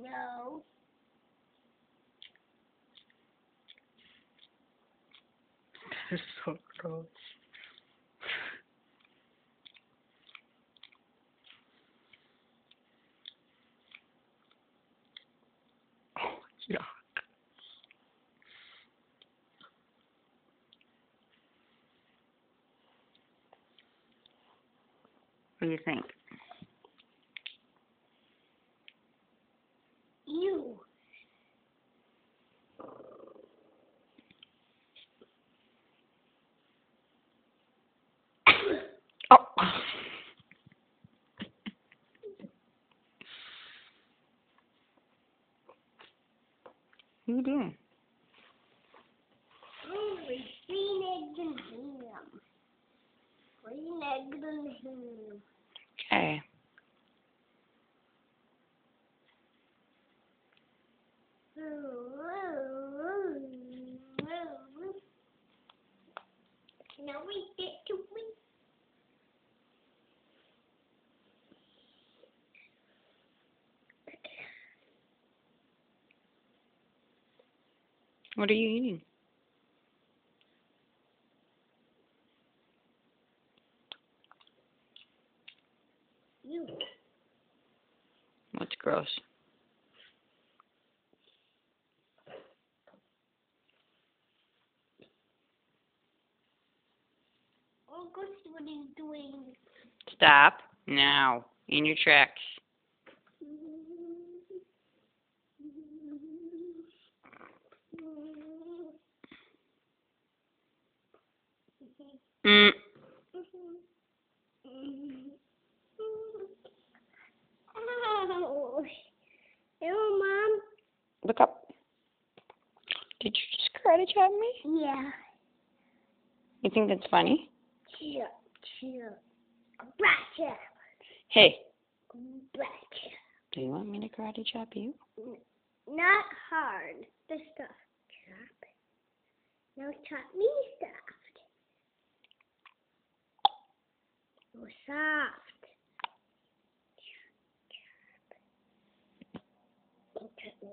No. That's so gross. Oh, yuck. What do you think? Ew. Oh. What are you doing? Green eggs and ham. Green eggs and ham. Okay. Now we get to win. What are you eating? You. What's gross? August, what are you doing? Stop now. In your tracks. Mm. Oh, hello, Mom. Look up. Did you just karate chop me? Yeah. You think that's funny? Chill. Gotcha. Hey, Gotcha. do you want me to karate chop you? Not hard. Just a chop. Now chop me soft. Oh, soft. Chop. Chop me